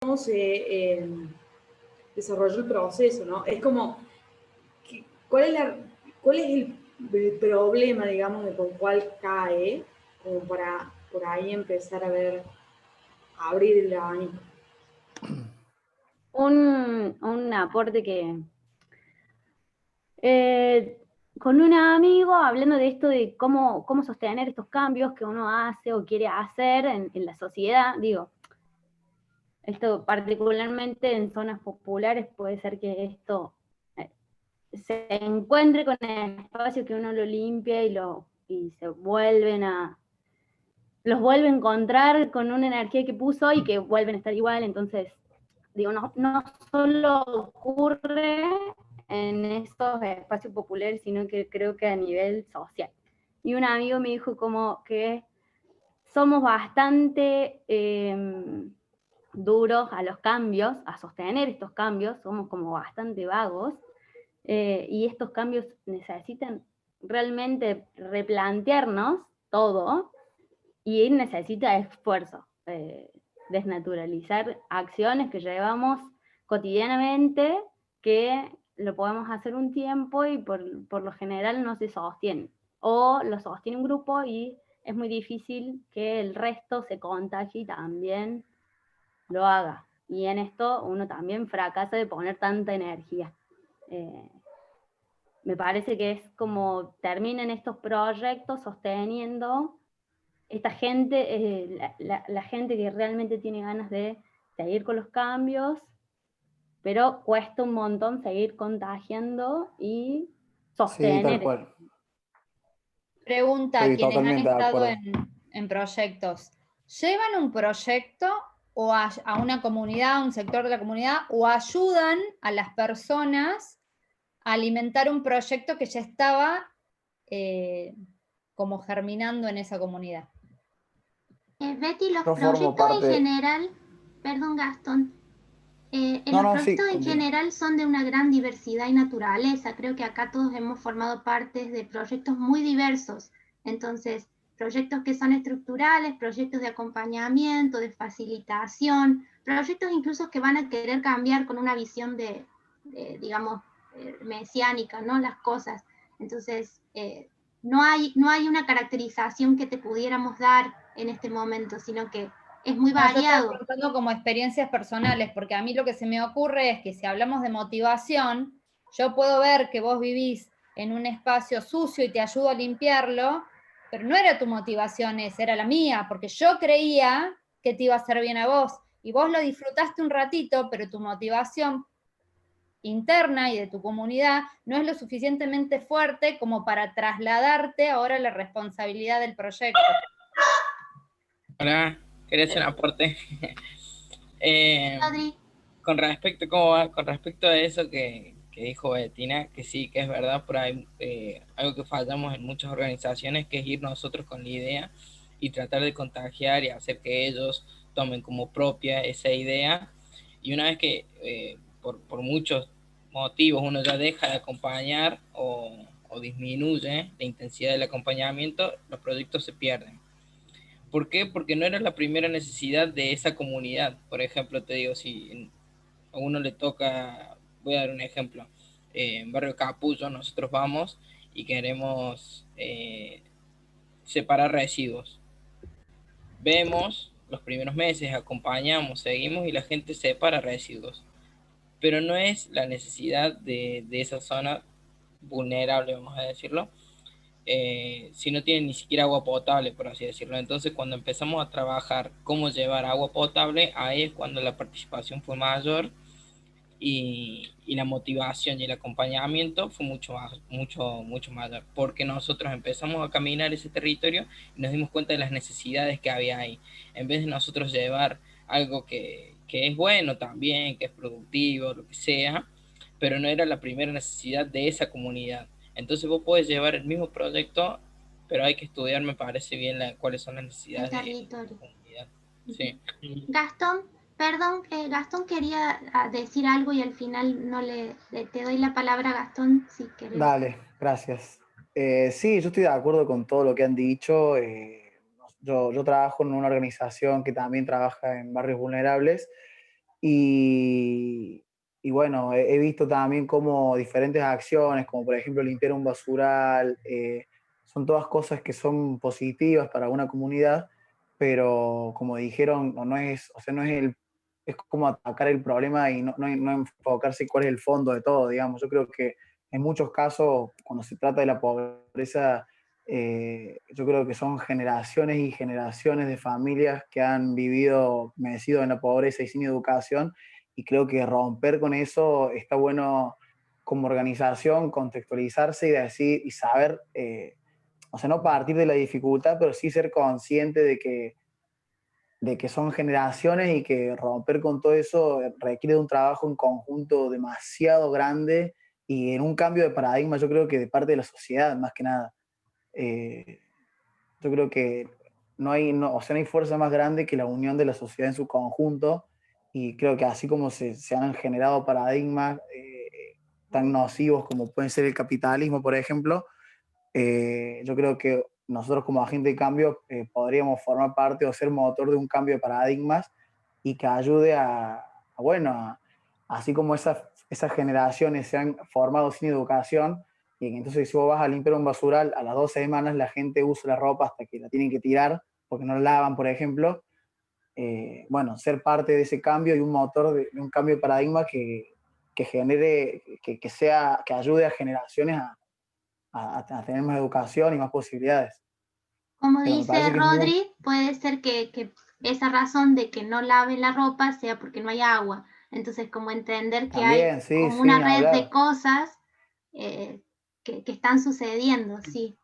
se desarrolló el proceso, ¿no? Es como, ¿cuál es, cuál es el problema, digamos, de por cuál cae, como para por ahí empezar a ver, a abrir el abanico? Un aporte que con un amigo, hablando de esto de cómo sostener estos cambios que uno hace o quiere hacer en la sociedad, digo, esto particularmente en zonas populares puede ser que esto se encuentre con el espacio que uno lo limpia y se vuelven los vuelve a encontrar con una energía que puso y que vuelven a estar igual. Entonces, digo, no solo ocurre en estos espacios populares, sino que creo que a nivel social. Y un amigo me dijo como que somos bastante duros a los cambios, a sostener estos cambios, somos como bastante vagos, y estos cambios necesitan realmente replantearnos todo y necesita esfuerzo, desnaturalizar acciones que llevamos cotidianamente que lo podemos hacer un tiempo y por lo general no se sostienen. O lo sostiene un grupo y es muy difícil que el resto se contagie y también lo haga. Y en esto uno también fracasa de poner tanta energía. Me parece que es como terminan estos proyectos sosteniendo esta gente, la gente que realmente tiene ganas de seguir con los cambios, pero cuesta un montón seguir contagiando y Sí, tal sostener. cual. Pregunta a Estoy quienes han totalmente de estado acuerdo. en proyectos. ¿Llevan un proyecto o a una comunidad, a un sector de la comunidad, o ayudan a las personas a alimentar un proyecto que ya estaba como germinando en esa comunidad? Betty, los Yo formo proyectos en parte... general, perdón Gastón, No, los no, sí, proyectos en continúa. general son de una gran diversidad y naturaleza. Creo que acá todos hemos formado parte de proyectos muy diversos. Entonces, proyectos que son estructurales, proyectos de acompañamiento, de facilitación, proyectos incluso que van a querer cambiar con una visión digamos, mesiánica, ¿no? Las cosas. Entonces, no hay una caracterización que te pudiéramos dar en este momento, sino que es muy No, yo estaba variado. preguntando como experiencias personales, porque a mí lo que se me ocurre es que si hablamos de motivación, yo puedo ver que vos vivís en un espacio sucio y te ayudo a limpiarlo, pero no era tu motivación esa, era la mía, porque yo creía que te iba a hacer bien a vos, y vos lo disfrutaste un ratito, pero tu motivación interna y de tu comunidad no es lo suficientemente fuerte como para trasladarte ahora la responsabilidad del proyecto. Hola, quería hacer un aporte. Adri. Con respecto, ¿cómo va? Con respecto a eso que dijo Betina, que sí, que es verdad, por ahí algo que fallamos en muchas organizaciones, que es ir nosotros con la idea y tratar de contagiar y hacer que ellos tomen como propia esa idea. Y una vez que por muchos motivos uno ya deja de acompañar o disminuye la intensidad del acompañamiento, los proyectos se pierden. ¿Por qué? Porque no era la primera necesidad de esa comunidad. Por ejemplo, te digo, si a uno le toca, voy a dar un ejemplo, en Barrio Capullo nosotros vamos y queremos separar residuos. Vemos los primeros meses, acompañamos, seguimos y la gente separa residuos. Pero no es la necesidad de esa zona vulnerable, vamos a decirlo, si no tienen ni siquiera agua potable, por así decirlo. Entonces, cuando empezamos a trabajar cómo llevar agua potable, ahí es cuando la participación fue mayor y la motivación y el acompañamiento fue mucho mayor, porque nosotros empezamos a caminar ese territorio y nos dimos cuenta de las necesidades que había ahí. En vez de nosotros llevar algo que es bueno también, que es productivo, lo que sea, pero no era la primera necesidad de esa comunidad. Entonces vos podés llevar el mismo proyecto, pero hay que estudiar, me parece bien, cuáles son las necesidades de la comunidad. Sí. Gastón, perdón, Gastón quería decir algo y al final no te doy la palabra, Gastón, si querés. Dale, gracias. Sí, yo estoy de acuerdo con todo lo que han dicho. Yo trabajo en una organización que también trabaja en barrios vulnerables Y, y bueno, he visto también como diferentes acciones, como por ejemplo limpiar un basural, son todas cosas que son positivas para una comunidad, pero como dijeron, no es, o sea, no es es como atacar el problema y no enfocarse cuál es el fondo de todo, digamos. Yo creo que en muchos casos, cuando se trata de la pobreza, yo creo que son generaciones y generaciones de familias que han vivido mecidos en la pobreza y sin educación, y creo que romper con eso está bueno como organización, contextualizarse y decir y saber, o sea, no partir de la dificultad, pero sí ser consciente de que son generaciones y que romper con todo eso requiere de un trabajo en conjunto demasiado grande y en un cambio de paradigma, yo creo que de parte de la sociedad, más que nada. Eh, yo creo que o sea, no hay fuerza más grande que la unión de la sociedad en su conjunto, y creo que así como se han generado paradigmas tan nocivos como pueden ser el capitalismo, por ejemplo, yo creo que nosotros como agente de cambio podríamos formar parte o ser motor de un cambio de paradigmas y que ayude bueno, así como esas generaciones se han formado sin educación, y que entonces si vos vas a limpiar un basural, a las 2 semanas la gente usa la ropa hasta que la tienen que tirar porque no la lavan, por ejemplo. Bueno, ser parte de ese cambio y un motor de un cambio de paradigma que genere, que ayude a generaciones a tener más educación y más posibilidades. Como Pero me dice parece que es muy... Rodri, puede ser que esa razón de que no laven la ropa sea porque no hay agua. Entonces, como entender que hay También, sí, como sí, una ni red de hablar. cosas que están sucediendo, sí.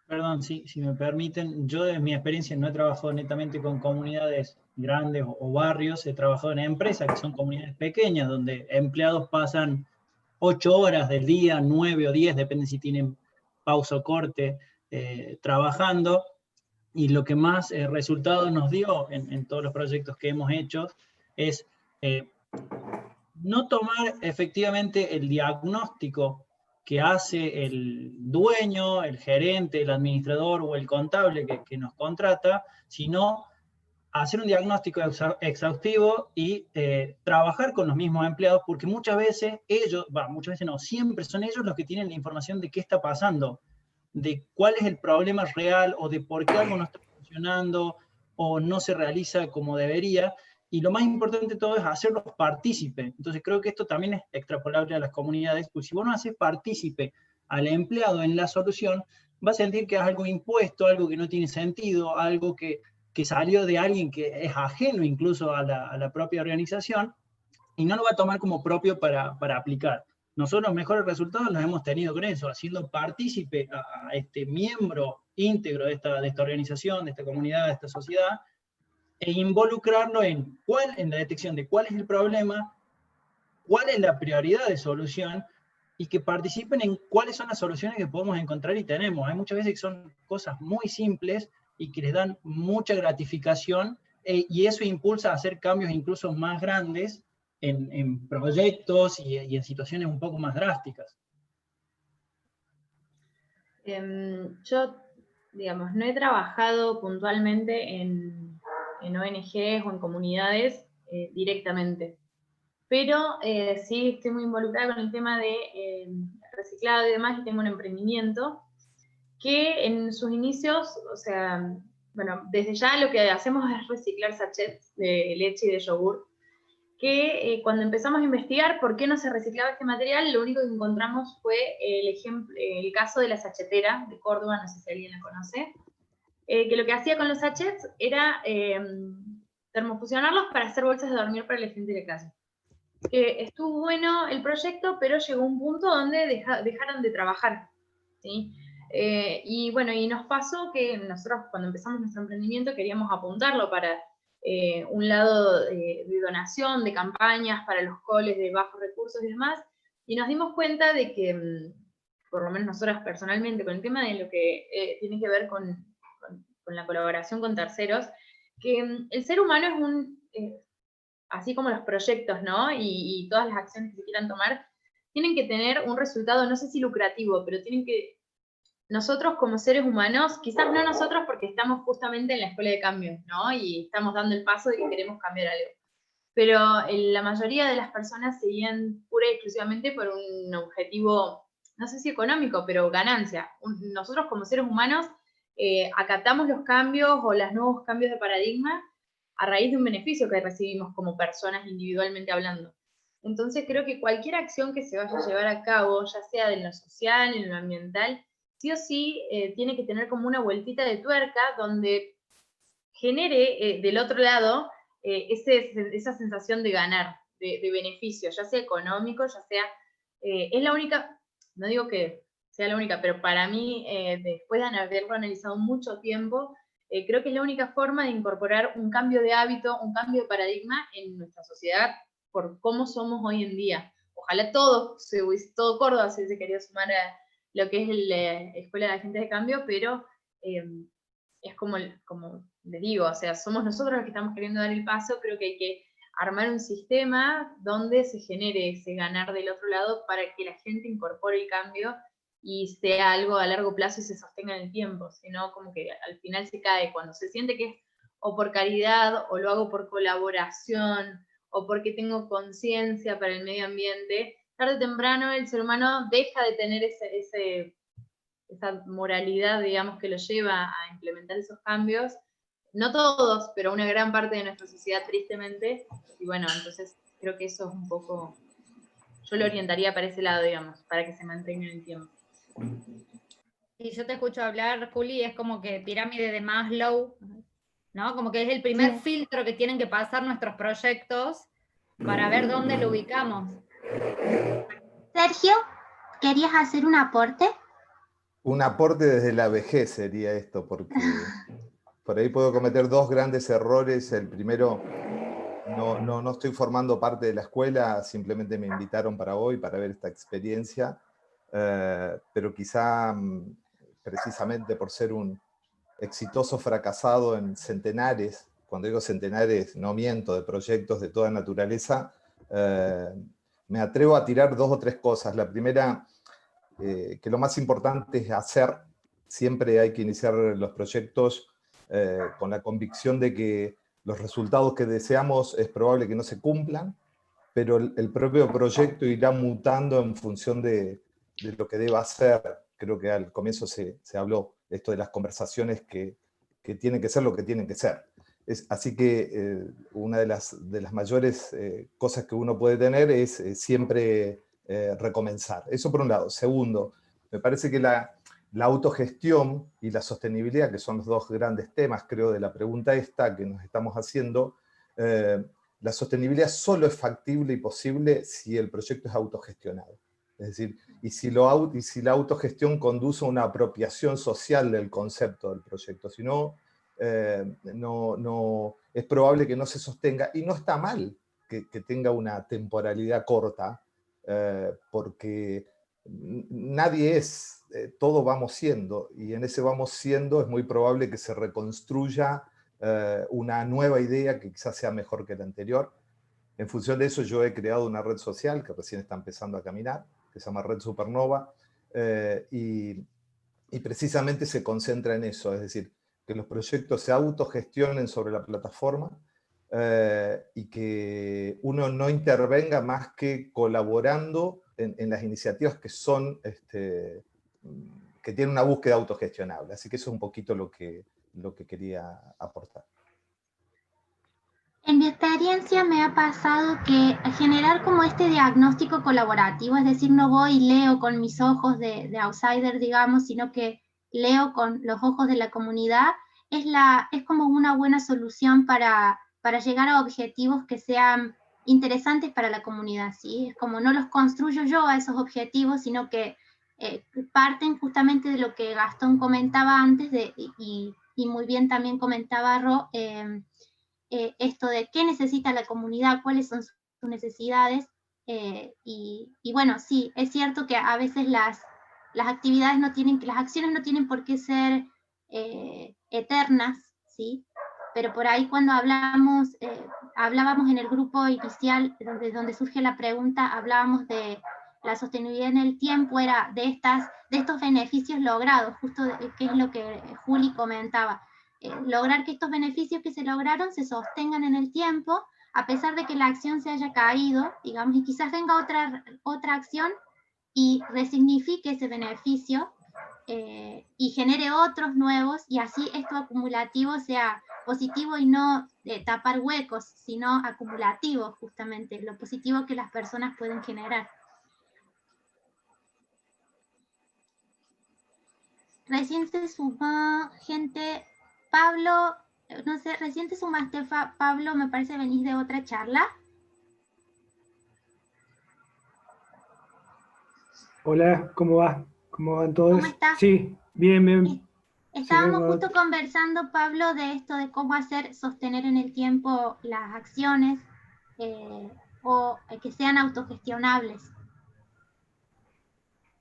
Perdón, si me permiten, yo de mi experiencia no he trabajado netamente con comunidades grandes o barrios, he trabajado en empresas que son comunidades pequeñas, donde empleados pasan 8 horas del día, 9 o 10, depende si tienen pausa o corte, trabajando, y lo que más resultado nos dio en todos los proyectos que hemos hecho es no tomar efectivamente el diagnóstico que hace el dueño, el gerente, el administrador o el contable que nos contrata, sino hacer un diagnóstico exhaustivo y trabajar con los mismos empleados, porque muchas veces muchas veces no, siempre son ellos los que tienen la información de qué está pasando, de cuál es el problema real o de por qué algo no está funcionando o no se realiza como debería. Y lo más importante de todo es hacerlos partícipe. Entonces creo que esto también es extrapolable a las comunidades, pues si vos no haces partícipe al empleado en la solución, va a sentir que es algo impuesto, algo que no tiene sentido, algo que salió de alguien que es ajeno incluso a la propia organización, y no lo va a tomar como propio para aplicar. Nosotros los mejores resultados los hemos tenido con eso, haciendo partícipe a este miembro íntegro de esta organización, de esta comunidad, de esta sociedad, e involucrarlo en la detección de cuál es el problema, cuál es la prioridad de solución, y que participen en cuáles son las soluciones que podemos encontrar y tenemos. Hay muchas veces que son cosas muy simples y que les dan mucha gratificación, y eso impulsa a hacer cambios incluso más grandes en proyectos y en situaciones un poco más drásticas. Yo, digamos, no he trabajado puntualmente en ONGs o en comunidades directamente, pero sí estoy muy involucrada con el tema de reciclado y demás, y tengo un emprendimiento que en sus inicios, o sea, bueno, desde ya lo que hacemos es reciclar sachets de leche y de yogur, que cuando empezamos a investigar por qué no se reciclaba este material, lo único que encontramos fue el caso de la sachetera de Córdoba, no sé si alguien la conoce, que lo que hacía con los sachets era termofusionarlos para hacer bolsas de dormir para la gente de clase. Estuvo bueno el proyecto, pero llegó un punto donde dejaron de trabajar, ¿sí? Y bueno, y nos pasó que nosotros cuando empezamos nuestro emprendimiento queríamos apuntarlo para un lado de donación, de campañas para los coles de bajos recursos y demás, y nos dimos cuenta de que, por lo menos nosotros personalmente, con el tema de lo que tiene que ver con la colaboración con terceros, que el ser humano es así como los proyectos, ¿no? Y todas las acciones que se quieran tomar, tienen que tener un resultado, no sé si lucrativo, pero nosotros como seres humanos, quizás no nosotros porque estamos justamente en la escuela de cambio, ¿no? Y estamos dando el paso de que queremos cambiar algo. pero la mayoría de las personas se guían pura y exclusivamente por un objetivo, no sé si económico, pero ganancia. Nosotros como seres humanos acatamos los cambios o los nuevos cambios de paradigma a raíz de un beneficio que recibimos como personas individualmente hablando. Entonces creo que cualquier acción que se vaya a llevar a cabo, ya sea en lo social, en lo ambiental, sí o sí tiene que tener como una vueltita de tuerca donde genere del otro lado esa sensación de ganar, de beneficio, ya sea económico, ya sea... es la única, no digo que sea la única, pero para mí, después de haberlo analizado mucho tiempo, creo que es la única forma de incorporar un cambio de hábito, un cambio de paradigma en nuestra sociedad por cómo somos hoy en día. Ojalá todo Córdoba se hubiese querido sumar a lo que es la Escuela de Agentes de Cambio, pero es como les digo, o sea, somos nosotros los que estamos queriendo dar el paso. Creo que hay que armar un sistema donde se genere ese ganar del otro lado para que la gente incorpore el cambio y sea algo a largo plazo y se sostenga en el tiempo, sino como que al final se cae cuando se siente que es o por caridad, o lo hago por colaboración, o porque tengo conciencia para el medio ambiente. Tarde o temprano el ser humano deja de tener esa moralidad, digamos, que lo lleva a implementar esos cambios. No todos, pero una gran parte de nuestra sociedad, tristemente. Y bueno, entonces creo que eso es un poco... Yo lo orientaría para ese lado, digamos, para que se mantenga en el tiempo. Y yo te escucho hablar, Juli, es como que pirámide de Maslow, ¿no? Como que es el primer filtro que tienen que pasar nuestros proyectos para ver dónde lo ubicamos. Sergio, ¿querías hacer un aporte? Un aporte desde la vejez sería esto, porque por ahí puedo cometer dos grandes errores. El primero, no estoy formando parte de la escuela, simplemente me invitaron para hoy, para ver esta experiencia, pero quizá precisamente por ser un exitoso fracasado en centenares, cuando digo centenares no miento, de proyectos de toda naturaleza, me atrevo a tirar dos o tres cosas. La primera, que lo más importante es hacer. Siempre hay que iniciar los proyectos con la convicción de que los resultados que deseamos es probable que no se cumplan, pero el propio proyecto irá mutando en función de lo que deba hacer. Creo que al comienzo se habló esto de las conversaciones que tienen que ser lo que tienen que ser. Así que una de las mayores cosas que uno puede tener es siempre recomenzar. Eso por un lado. Segundo, me parece que la autogestión y la sostenibilidad, que son los dos grandes temas, creo, de la pregunta esta que nos estamos haciendo, la sostenibilidad solo es factible y posible si el proyecto es autogestionado. Es decir, y si la autogestión conduce a una apropiación social del concepto del proyecto. Si no, es probable que no se sostenga, y no está mal que tenga una temporalidad corta, porque nadie es, todo vamos siendo, y en ese vamos siendo es muy probable que se reconstruya una nueva idea que quizás sea mejor que la anterior. En función de eso yo he creado una red social que recién está empezando a caminar, que se llama Red Supernova, y precisamente se concentra en eso, es decir, que los proyectos se autogestionen sobre la plataforma, y que uno no intervenga más que colaborando en las iniciativas que son, que tienen una búsqueda autogestionable. Así que eso es un poquito lo que quería aportar. En mi experiencia me ha pasado que generar como este diagnóstico colaborativo, es decir, no voy y leo con mis ojos de outsider, digamos, sino que leo con los ojos de la comunidad, es como una buena solución para llegar a objetivos que sean interesantes para la comunidad, ¿sí? Es como no los construyo yo a esos objetivos, sino que parten justamente de lo que Gastón comentaba antes, y muy bien también comentaba Ro, esto de qué necesita la comunidad, cuáles son sus necesidades, y bueno, sí, es cierto que a veces las actividades las acciones no tienen por qué ser eternas, ¿sí? Pero por ahí cuando hablábamos en el grupo inicial, donde surge la pregunta, hablábamos de la sostenibilidad en el tiempo, era de estos beneficios logrados, justo que es lo que Juli comentaba. Lograr que estos beneficios que se lograron se sostengan en el tiempo, a pesar de que la acción se haya caído, digamos, y quizás venga otra acción y resignifique ese beneficio y genere otros nuevos, y así esto acumulativo sea positivo y no tapar huecos, sino acumulativo, justamente, lo positivo que las personas pueden generar. Recién se sumó gente, Pablo, no sé, recién te sumaste, Pablo, me parece venís de otra charla. Hola, ¿cómo va? ¿Cómo van todos? ¿Cómo estás? Sí, bien, bien. Estábamos Sí, justo conversando, Pablo, de esto de cómo sostener en el tiempo las acciones o que sean autogestionables.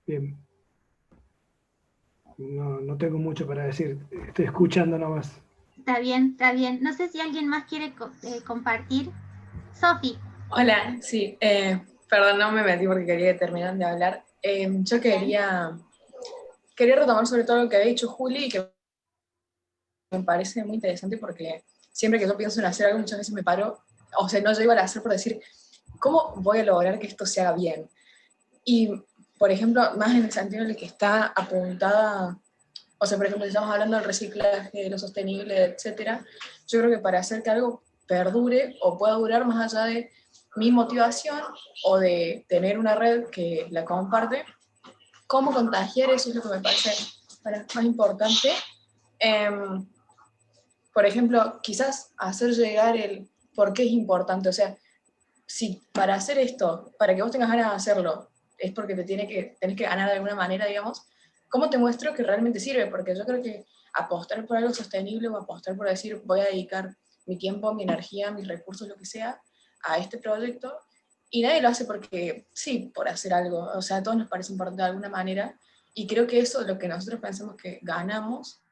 bien. No tengo mucho para decir, estoy escuchando nomás. Está bien, está bien. No sé si alguien más quiere compartir. Sofi. Hola, sí, perdón, no me metí porque quería que terminaran de hablar. Yo quería retomar sobre todo lo que había dicho Juli, que me parece muy interesante porque siempre que yo pienso en hacer algo, muchas veces me paro, o sea, no llego a hacer por decir, ¿cómo voy a lograr que esto se haga bien? Y, por ejemplo, más en el sentido en el que está apuntada, o sea, por ejemplo, si estamos hablando del reciclaje, de lo sostenible, etcétera, yo creo que para hacer que algo perdure o pueda durar más allá de mi motivación o de tener una red que la comparte, cómo contagiar eso es lo que me parece más importante. Por ejemplo, quizás hacer llegar el por qué es importante, o sea, si para hacer esto, para que vos tengas ganas de hacerlo, es porque tenés que ganar de alguna manera, digamos, ¿cómo te muestro que realmente sirve? Porque yo creo que apostar por algo sostenible o apostar por decir voy a dedicar mi tiempo, mi energía, mis recursos, lo que sea, a este proyecto, y nadie lo hace porque sí, por hacer algo, o sea, a todos nos parece importante de alguna manera, y creo que eso, lo que nosotros pensamos que ganamos,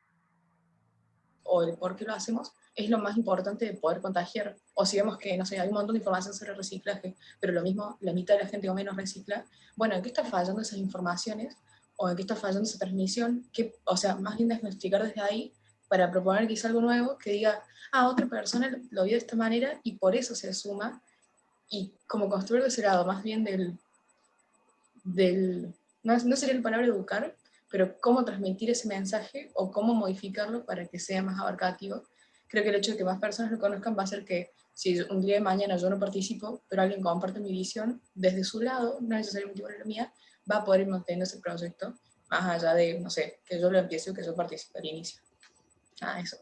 o el por qué lo hacemos, es lo más importante de poder contagiar. O si vemos que, no sé, hay un montón de información sobre reciclaje, pero lo mismo, la mitad de la gente o menos recicla, bueno, ¿en qué está fallando esas informaciones? ¿O en qué está fallando esa transmisión? O sea, más bien diagnosticar desde ahí para proponer quizá algo nuevo que diga, otra persona lo vio de esta manera y por eso se suma, y como construir de ese lado, más bien no sería la palabra educar, pero cómo transmitir ese mensaje o cómo modificarlo para que sea más abarcativo. Creo que el hecho de que más personas lo conozcan va a hacer que si un día de mañana yo no participo, pero alguien comparte mi visión desde su lado, no necesariamente igual a la mía, va a poder ir manteniendo ese proyecto más allá de, no sé, que yo lo empiece o que yo participe al inicio. Eso.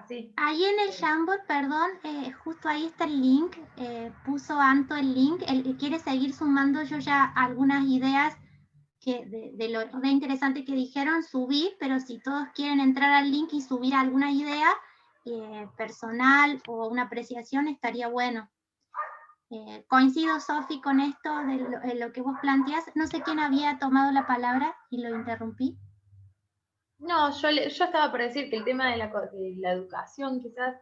Sí. Ahí en el Jamboard, perdón, justo ahí está el link, puso Anto el link, el que quiere seguir sumando yo ya algunas ideas que de lo re interesante que dijeron, subí, pero si todos quieren entrar al link y subir alguna idea personal o una apreciación, estaría bueno. Coincido, Sofi, con esto de lo que vos planteás. No sé quién había tomado la palabra y lo interrumpí. No, yo estaba por decir que el tema de la educación quizás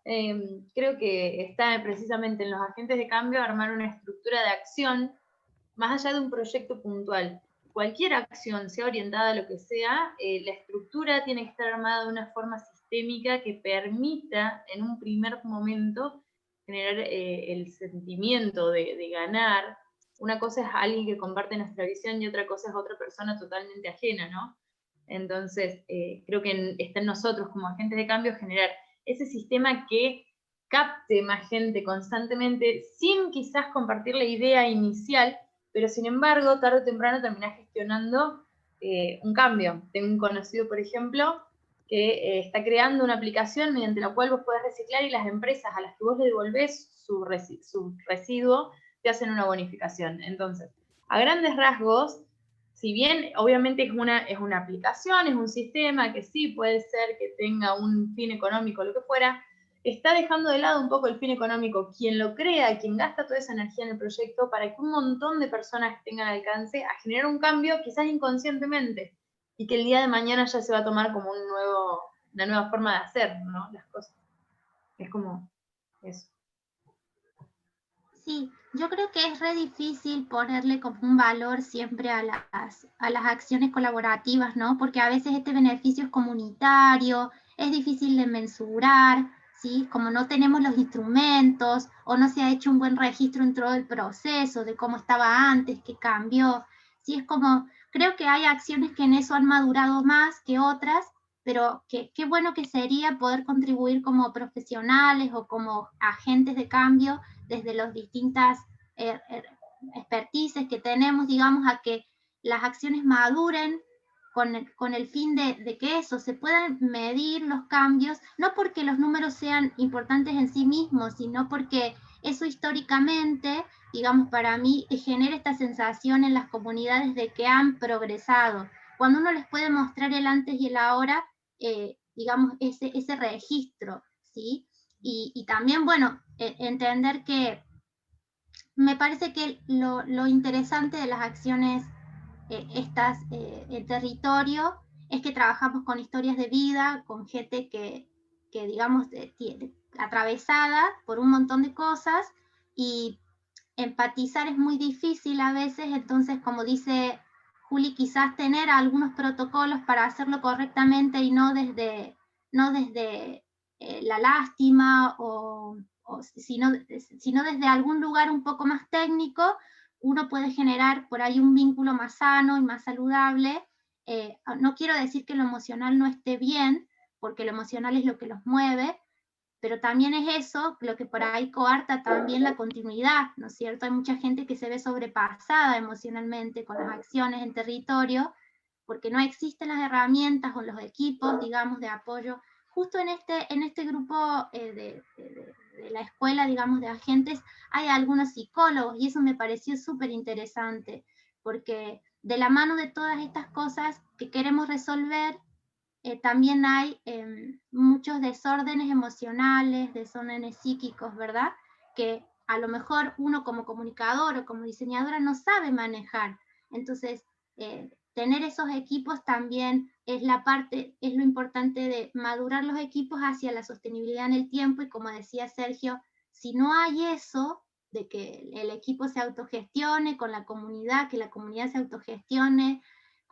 creo que está precisamente en los agentes de cambio armar una estructura de acción más allá de un proyecto puntual. Cualquier acción, sea orientada a lo que sea, la estructura tiene que estar armada de una forma sistémica que permita en un primer momento generar el sentimiento de ganar. Una cosa es alguien que comparte nuestra visión y otra cosa es otra persona totalmente ajena, ¿no? Entonces, creo que está en nosotros como agentes de cambio generar ese sistema que capte más gente constantemente sin quizás compartir la idea inicial, pero sin embargo, tarde o temprano terminás gestionando un cambio. Tengo un conocido, por ejemplo, que está creando una aplicación mediante la cual vos podés reciclar y las empresas a las que vos le devolvés su residuo te hacen una bonificación. Entonces, a grandes rasgos, si bien obviamente es una aplicación, es un sistema que sí puede ser que tenga un fin económico, lo que fuera, está dejando de lado un poco el fin económico, quien lo crea, quien gasta toda esa energía en el proyecto para que un montón de personas tengan alcance a generar un cambio quizás inconscientemente y que el día de mañana ya se va a tomar como una nueva forma de hacer, ¿no? Las cosas. Es como eso. Sí, yo creo que es re difícil ponerle como un valor siempre a las acciones colaborativas, ¿no? Porque a veces este beneficio es comunitario, es difícil de mensurar, ¿sí? Como no tenemos los instrumentos o no se ha hecho un buen registro en todo el proceso de cómo estaba antes, qué cambió, ¿sí? Es como, creo que hay acciones que en eso han madurado más que otras, pero qué bueno que sería poder contribuir como profesionales o como agentes de cambio desde las distintas expertices que tenemos, digamos, a que las acciones maduren con el fin de que eso, se puedan medir los cambios, no porque los números sean importantes en sí mismos, sino porque eso históricamente, digamos, para mí genera esta sensación en las comunidades de que han progresado. Cuando uno les puede mostrar el antes y el ahora, digamos, ese registro, ¿sí? Y también, bueno, entender que me parece que lo interesante de las acciones estas en territorio es que trabajamos con historias de vida, con gente que digamos, tiene, atravesada por un montón de cosas, y empatizar es muy difícil a veces, entonces, como dice Juli, quizás tener algunos protocolos para hacerlo correctamente y no desde la lástima sino desde algún lugar un poco más técnico, uno puede generar por ahí un vínculo más sano y más saludable. No quiero decir que lo emocional no esté bien, porque lo emocional es lo que los mueve, pero también es eso lo que por ahí coarta también la continuidad, ¿no es cierto? Hay mucha gente que se ve sobrepasada emocionalmente con las acciones en territorio, porque no existen las herramientas o los equipos, digamos, de apoyo. Justo en este grupo de la escuela, digamos, de agentes, hay algunos psicólogos, y eso me pareció súper interesante, porque de la mano de todas estas cosas que queremos resolver, también hay muchos desórdenes emocionales, desórdenes psíquicos, ¿verdad? Que a lo mejor uno como comunicador o como diseñadora no sabe manejar. Entonces, tener esos equipos también es lo importante de madurar los equipos hacia la sostenibilidad en el tiempo, y como decía Sergio, si no hay eso, de que el equipo se autogestione con la comunidad, que la comunidad se autogestione,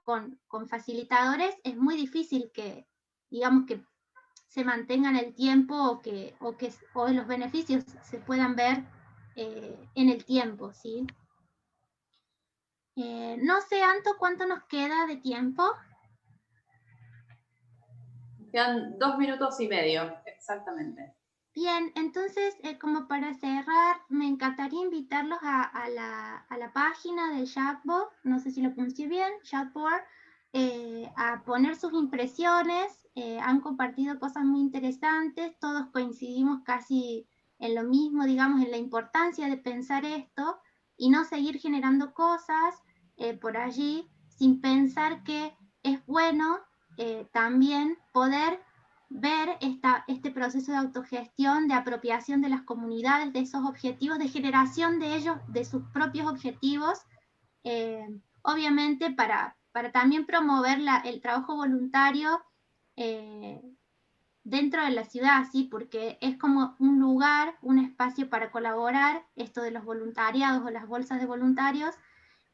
con facilitadores, es muy difícil que, digamos, que se mantengan el tiempo o los beneficios se puedan ver en el tiempo, ¿sí? No sé, Anto, ¿cuánto nos queda de tiempo? Quedan 2 minutos y medio, exactamente. Bien, entonces, como para cerrar, me encantaría invitarlos a la página del chatbot, no sé si lo pronuncié bien, chatbot, a poner sus impresiones. Han compartido cosas muy interesantes, todos coincidimos casi en lo mismo, digamos, en la importancia de pensar esto y no seguir generando cosas por allí sin pensar que es bueno también poder ver este proceso de autogestión, de apropiación de las comunidades, de esos objetivos, de generación de ellos, de sus propios objetivos, obviamente para también promover el trabajo voluntario dentro de la ciudad, ¿sí? Porque es como un lugar, un espacio para colaborar, esto de los voluntariados o las bolsas de voluntarios,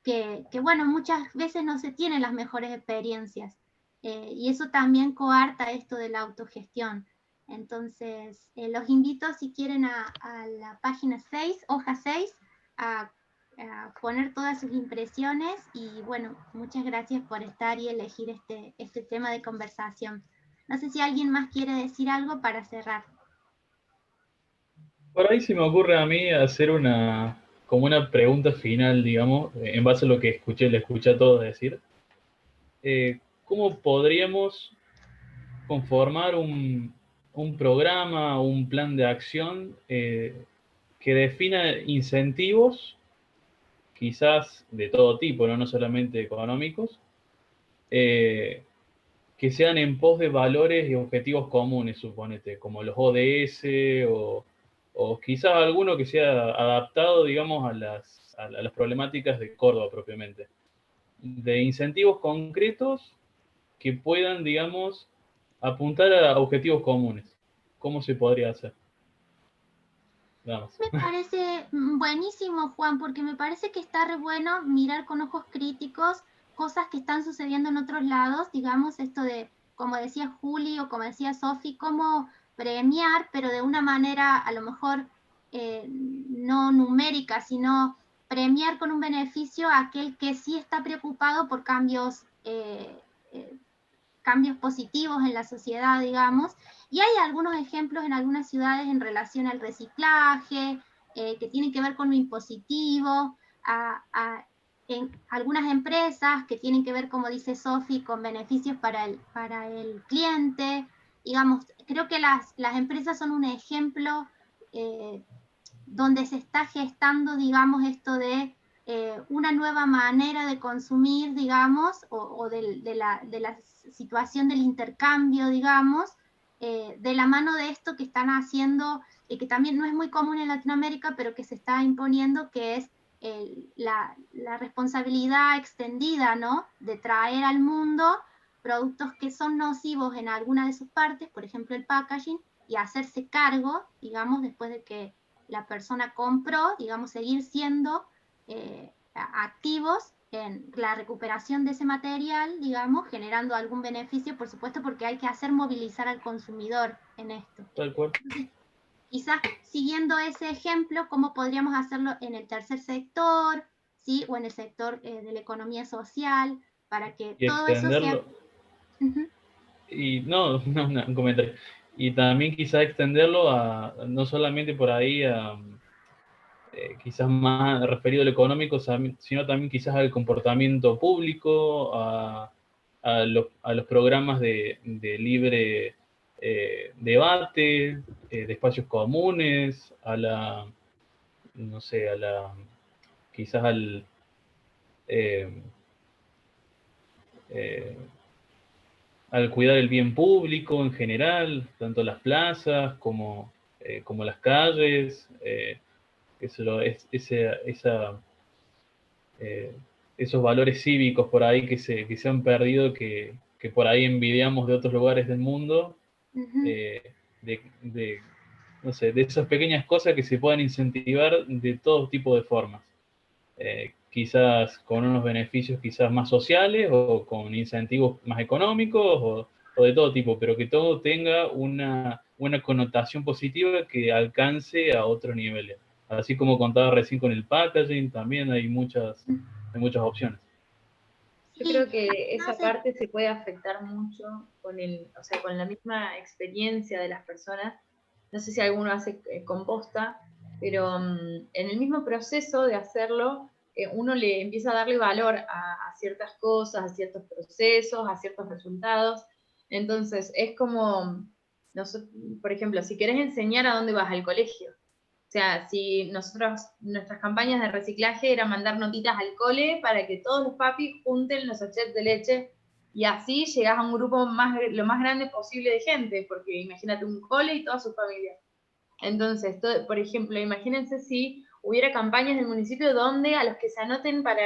que bueno, muchas veces no se tienen las mejores experiencias. Y eso también coarta esto de la autogestión. Entonces, los invito, si quieren, a la página 6, hoja 6, a poner todas sus impresiones, y bueno, muchas gracias por estar y elegir este tema de conversación. No sé si alguien más quiere decir algo para cerrar. Por ahí se me ocurre a mí hacer como una pregunta final, digamos, en base a lo que le escuché a todos decir. ¿Cómo podríamos conformar un programa, un plan de acción que defina incentivos, quizás de todo tipo, no solamente económicos, que sean en pos de valores y objetivos comunes, suponete, como los ODS o quizás alguno que sea adaptado, digamos, a las problemáticas de Córdoba propiamente? De incentivos concretos que puedan, digamos, apuntar a objetivos comunes. ¿Cómo se podría hacer? Vamos. Me parece buenísimo, Juan, porque me parece que está re bueno mirar con ojos críticos cosas que están sucediendo en otros lados, digamos, esto de, como decía Juli o como decía Sofi, cómo premiar, pero de una manera a lo mejor no numérica, sino premiar con un beneficio a aquel que sí está preocupado por cambios positivos en la sociedad, digamos, y hay algunos ejemplos en algunas ciudades en relación al reciclaje, que tienen que ver con lo impositivo, en algunas empresas que tienen que ver, como dice Sofi, con beneficios para el cliente. Digamos, creo que las empresas son un ejemplo donde se está gestando, digamos, esto de una nueva manera de consumir, digamos, o de la situación del intercambio, digamos, de la mano de esto que están haciendo, que también no es muy común en Latinoamérica, pero que se está imponiendo, que es la responsabilidad extendida, ¿no?, de traer al mundo productos que son nocivos en alguna de sus partes, por ejemplo el packaging, y hacerse cargo, digamos, después de que la persona compró, digamos, seguir siendo activos en la recuperación de ese material, digamos, generando algún beneficio, por supuesto, porque hay que hacer movilizar al consumidor en esto. Tal cual. Quizás siguiendo ese ejemplo, ¿cómo podríamos hacerlo en el tercer sector, ¿sí?, o en el sector de la economía social, para que Y todo eso sea... extenderlo. Y un comentario. Y también quizás extenderlo a, no solamente por ahí a quizás más referido a lo económico, sino también quizás al comportamiento público, a los programas de libre debate, de espacios comunes, no sé, quizás al cuidar el bien público en general, tanto las plazas como las calles, esos valores cívicos por ahí que se han perdido, que por ahí envidiamos de otros lugares del mundo, no sé, de esas pequeñas cosas que se puedan incentivar de todo tipo de formas. Quizás con unos beneficios quizás más sociales o con incentivos más económicos o de todo tipo, pero que todo tenga una connotación positiva que alcance a otros niveles. Así como contaba recién con el packaging, también hay muchas opciones. Yo creo que esa parte se puede afectar mucho con con la misma experiencia de las personas. No sé si alguno hace composta, pero en el mismo proceso de hacerlo, uno le empieza a darle valor a ciertas cosas, a ciertos procesos, a ciertos resultados. Entonces, es como, por ejemplo, si querés enseñar, ¿a dónde vas? Al colegio. O sea, si nuestras campañas de reciclaje era mandar notitas al cole para que todos los papis junten los sachets de leche, y así llegás a un grupo lo más grande posible de gente, porque imagínate un cole y toda su familia. Entonces, por ejemplo, imagínense si hubiera campañas del municipio donde a los que se anoten para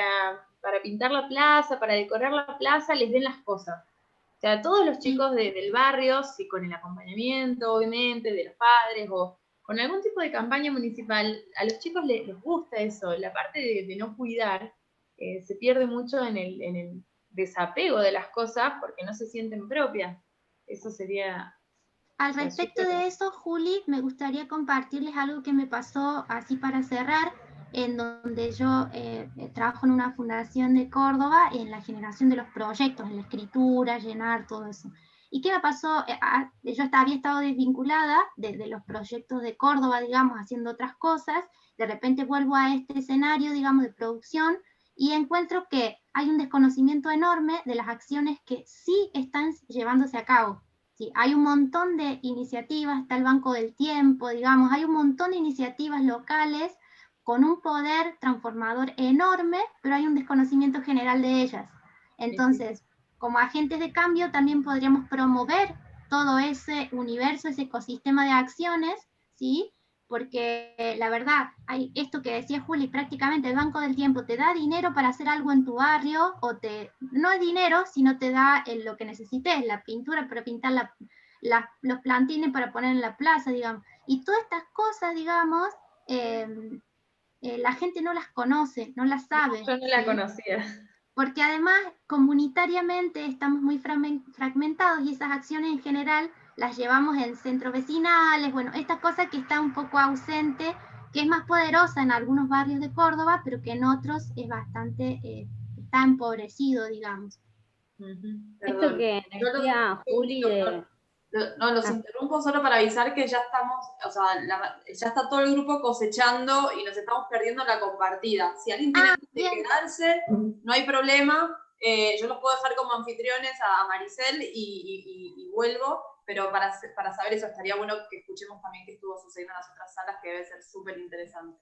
pintar la plaza, para decorar la plaza, les den las cosas. O sea, todos los chicos del barrio, sí, con el acompañamiento, obviamente, de los padres, o con algún tipo de campaña municipal, a los chicos les gusta eso. La parte de no cuidar se pierde mucho en el desapego de las cosas porque no se sienten propias. Eso sería... Al respecto de eso, Juli, me gustaría compartirles algo que me pasó así para cerrar, en donde yo trabajo en una fundación de Córdoba en la generación de los proyectos, en la escritura, llenar, todo eso. ¿Y qué me pasó? Yo había estado desvinculada de los proyectos de Córdoba, digamos, haciendo otras cosas. De repente vuelvo a este escenario, digamos, de producción, y encuentro que hay un desconocimiento enorme de las acciones que sí están llevándose a cabo. Sí, hay un montón de iniciativas, está el Banco del Tiempo, digamos, hay un montón de iniciativas locales con un poder transformador enorme, pero hay un desconocimiento general de ellas. Entonces, como agentes de cambio, también podríamos promover todo ese universo, ese ecosistema de acciones, ¿sí? Porque la verdad, hay esto que decía Juli, prácticamente el Banco del Tiempo te da dinero para hacer algo en tu barrio, no es dinero, sino te da lo que necesites, la pintura para pintar los plantines para poner en la plaza, digamos. Y todas estas cosas, digamos, la gente no las conoce, no las sabe. Yo no la conocía. Porque además, comunitariamente estamos muy fragmentados y esas acciones en general las llevamos en centros vecinales, bueno, esta cosa que está un poco ausente, que es más poderosa en algunos barrios de Córdoba, pero que en otros es bastante, está empobrecido, digamos. Esto que decía Juli de... No, los interrumpo solo para avisar que ya estamos, o sea, ya está todo el grupo cosechando y nos estamos perdiendo la compartida. Si alguien tiene que quedarse, no hay problema. Yo los puedo dejar como anfitriones a Maricel y vuelvo, pero para saber eso estaría bueno que escuchemos también qué estuvo sucediendo en las otras salas, que debe ser súper interesante.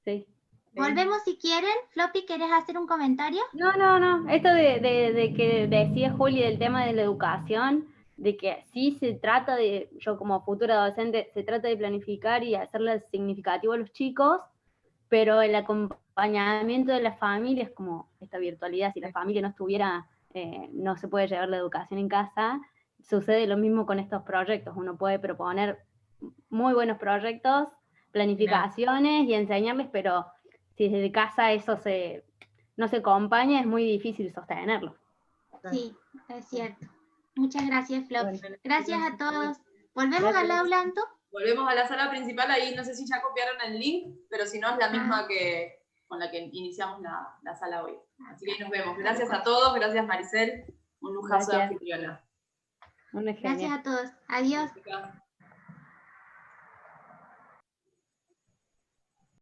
Sí. Volvemos si quieren. Floppy, ¿querés hacer un comentario? No. Esto de que decía Juli del tema de la educación, de que sí se trata de, yo como futura docente, se trata de planificar y hacerle significativo a los chicos, pero el acompañamiento de las familias, como esta virtualidad, si la familia no estuviera, no se puede llevar la educación en casa, sucede lo mismo con estos proyectos. Uno puede proponer muy buenos proyectos, planificaciones y enseñarles, pero si desde casa eso no se acompaña, es muy difícil sostenerlo. Sí, es cierto. Muchas gracias, Floppy. Gracias a todos. ¿Volvemos al aula, Anto? Volvemos a la sala principal, ahí no sé si ya copiaron el link, pero si no es la misma que con la que iniciamos la sala hoy. Así que ahí nos vemos. Gracias a todos, gracias Maricel, un lujazo de anfitriona. Gracias a todos. Adiós.